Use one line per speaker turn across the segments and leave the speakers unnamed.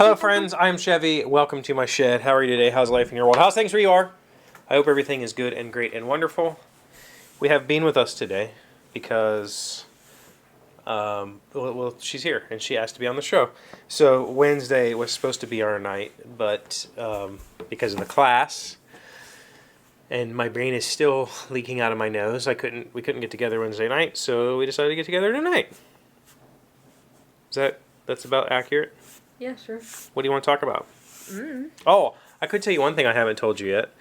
Hello friends, I'm Chevy. Welcome to my shed. How are you today? How's life in your world? How's things where you are? I hope everything is good and great and wonderful. We have Bean with us today because, well, she's here and she asked to be on the show. So Wednesday was supposed to be our night, but because of the class, and my brain is still leaking out of my nose, we couldn't get together Wednesday night, so we decided to get together tonight. That's about accurate?
Yeah, sure.
What do you want to talk about? Oh, I could tell you one thing I haven't told you yet.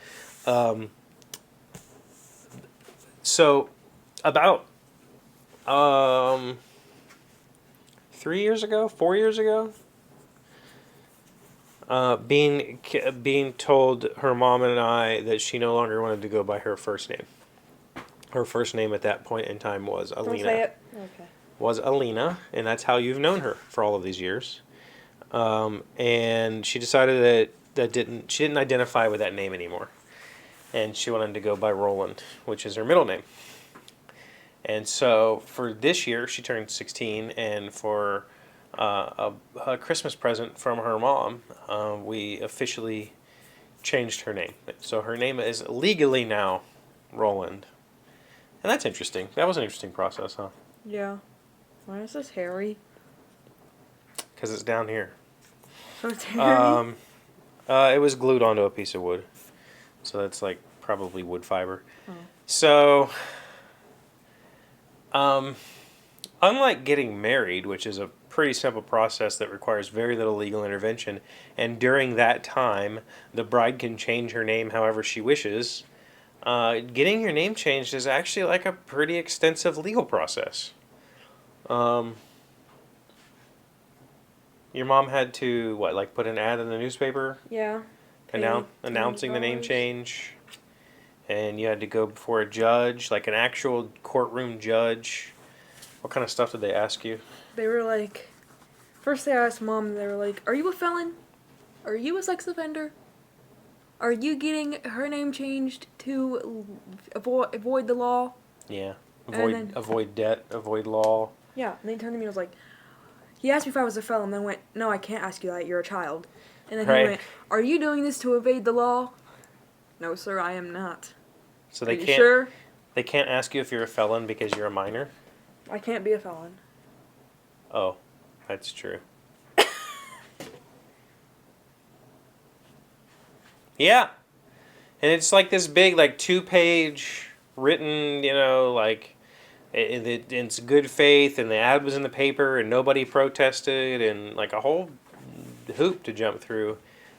So, about 3 years ago, 4 years ago, being told her mom and I that she no longer wanted to go by her first name. Her first name at that point in time was Alina.
Don't say it. Okay.
Was Alina, and that's how you've known her for all of these years. And she decided that she didn't identify with that name anymore, and she wanted to go by Roland, which is her middle name. And so for this year, she turned 16, and for a Christmas present from her mom, we officially changed her name. So her name is legally now Roland, and that's interesting. That was an interesting process, huh?
Yeah. Why is this hairy?
Because it's down here.
So it's hairy?
It was glued onto a piece of wood. So that's like probably wood fiber.
Oh.
So, unlike getting married, which is a pretty simple process that requires very little legal intervention, and during that time, the bride can change her name however she wishes, getting your name changed is actually like a pretty extensive legal process. Your mom had to, put an ad in the newspaper?
Yeah.
Announcing the name change. And you had to go before a judge, like an actual courtroom judge. What kind of stuff did they ask you?
They were like, first they asked Mom, they were like, are you a felon? Are you a sex offender? Are you getting her name changed to avoid the law?
Yeah. Avoid debt, avoid law.
Yeah. And they turned to me and was like, he asked me if I was a felon, and then went, no, I can't ask you that, you're a child. And then he went, are you doing this to evade the law? No, sir, I am not.
So
Are you sure?
They can't ask you if you're a felon because you're a minor?
I can't be a felon.
Oh, that's true. Yeah. And it's like this big, 2-page written, it's good faith, and the ad was in the paper, and nobody protested, and a whole hoop to jump through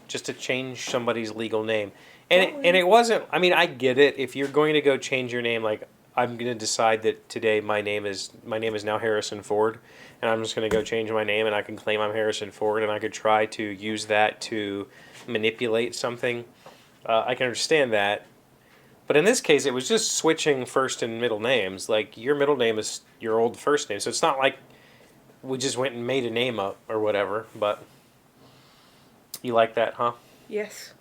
just to change somebody's legal name. And it wasn't, I get it. If you're going to go change your name, I'm going to decide that today my name is now Harrison Ford, and I'm just going to go change my name, and I can claim I'm Harrison Ford, and I could try to use that to manipulate something. I can understand that. But in this case, it was just switching first and middle names. Your middle name is your old first name, so it's not like we just went and made a name up or whatever, but you like that, huh?
Yes.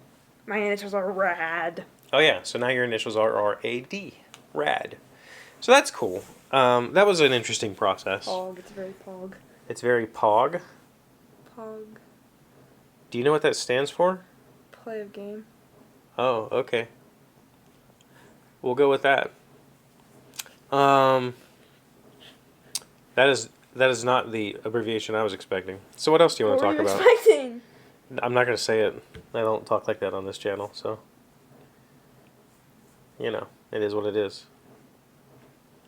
My initials are R.A.D.
Oh, yeah, so now your initials are R.A.D. R.A.D. So that's cool. That was an interesting process.
Pog, it's very pog.
It's very pog?
Pog.
Do you know what that stands for?
Play of game.
Oh, okay. We'll go with that. That is not the abbreviation I was expecting. So what else do you want to talk about?
What were you expecting?
I'm not going to say it. I don't talk like that on this channel, so it is what it is.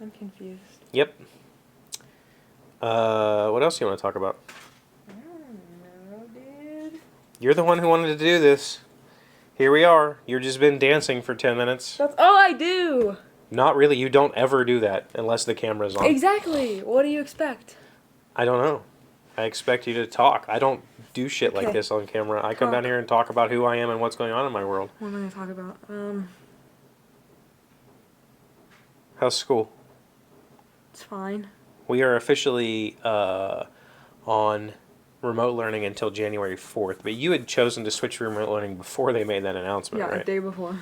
I'm confused.
Yep. What else do you want to talk about?
I don't know, dude.
You're the one who wanted to do this. Here we are. You've just been dancing for 10 minutes.
That's all I do.
Not really. You don't ever do that unless the camera's on.
Exactly. What do you expect?
I don't know. I expect you to talk. I don't do shit like this on camera. I come down here and talk about who I am and what's going on in my world.
What am I going to talk about?
How's school?
It's fine.
We are officially on remote learning until January 4th, but you had chosen to switch to remote learning before they made that announcement, right?
Yeah, a day before.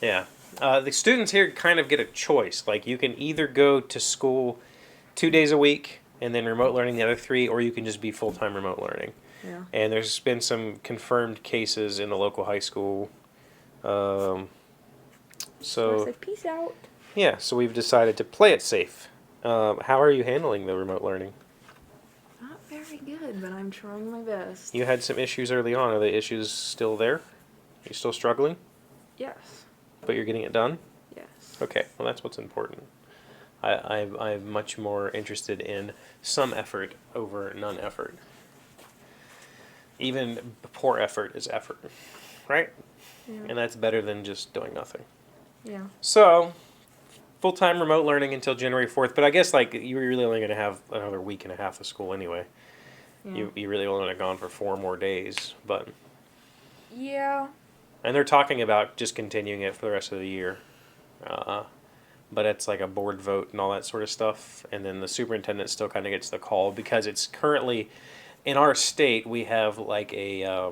Yeah. The students here kind of get a choice. You can either go to school 2 days a week and then remote learning the other 3, or you can just be full-time remote learning.
Yeah.
And there's been some confirmed cases in the local high school. So
So I said, peace out.
yeah, so we've decided to play it safe. How are you handling the remote learning?
Not very good, but I'm trying my best.
You had some issues early on. Are the issues still there? Are you still struggling?
Yes.
But you're getting it done?
Yes.
Okay, well that's what's important. I'm much more interested in some effort over none effort. Even poor effort is effort, right?
Yeah.
And that's better than just doing nothing.
Yeah.
So, full-time remote learning until January 4th, but I guess like you're really only going to have another week and a half of school anyway.
Yeah.
You really only gone for 4 more days, but
Yeah.
and they're talking about just continuing it for the rest of the year. But it's like a board vote and all that sort of stuff, and then the superintendent still kind of gets the call because it's currently in our state we have like a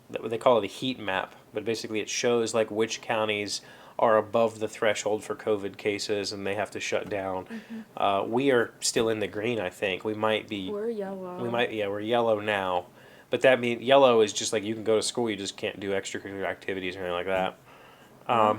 they call it a heat map, but basically it shows like which counties are above the threshold for COVID cases and they have to shut down. We are still in the green, I think. We might be.
We're yellow.
We're yellow now, but that means yellow is just like you can go to school, you just can't do extracurricular activities or anything like that.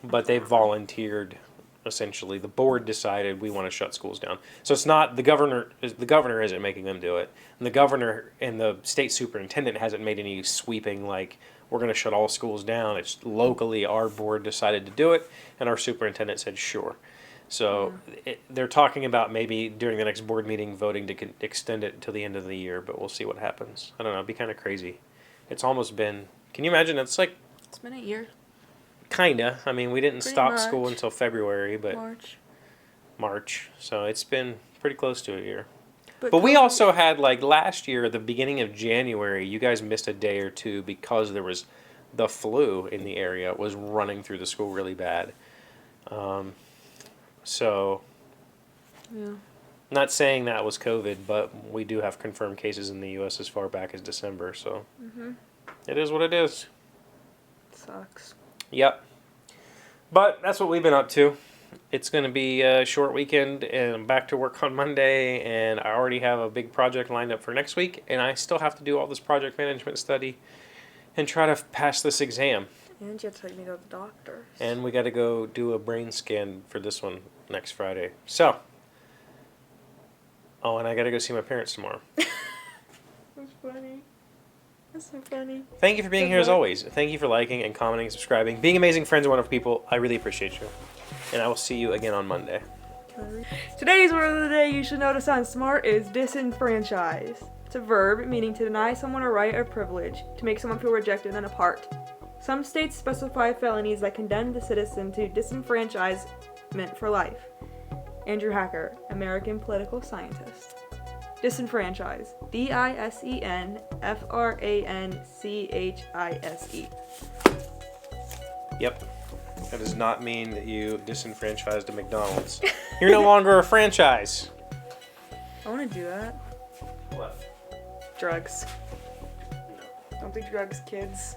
But they volunteered. Essentially, the board decided we want to shut schools down. So it's not the governor. The governor isn't making them do it, and the governor and the state superintendent hasn't made any sweeping like we're going to shut all schools down. It's locally our board decided to do it, and our superintendent said sure. So they're talking about maybe during the next board meeting voting to extend it until the end of the year, but we'll see what happens. I don't know. It'd be kind of crazy. It's almost been. Can you imagine? It's like.
It's been a year.
Kinda. I mean, we didn't
Pretty
stop
much.
school until February, but
March.
So it's been pretty close to a year.
But
But we
COVID
also had like last year, at the beginning of January, you guys missed a day or two because there was the flu in the area. It was running through the school really bad. So,
Yeah.
not saying that was COVID, but we do have confirmed cases in the U.S. as far back as December. So, it is what it is.
Sucks.
Yep. But that's what we've been up to. It's going to be a short weekend and I'm back to work on Monday, and I already have a big project lined up for next week, and I still have to do all this project management study and try to pass this exam.
And you have to take me to the doctor.
And we got to go do a brain scan for this one next Friday. So, oh, and I got to go see my parents tomorrow.
That's funny. That's so funny.
Thank you for being
Good
here as
luck.
always. Thank you for liking and commenting and subscribing, being amazing friends and wonderful people. I really appreciate you. And I will see you again on Monday.
Today's word of the day you should know to sound smart is disenfranchise. It's a verb meaning to deny someone a right or privilege, to make someone feel rejected and apart. Some states specify felonies that condemn the citizen to disenfranchisement for life. Andrew Hacker, American political scientist. Disenfranchise. DISENFRANCHISE.
Yep. That does not mean that you disenfranchised a McDonald's. You're no longer a franchise.
I want to do that.
What?
Drugs. Don't do drugs, kids.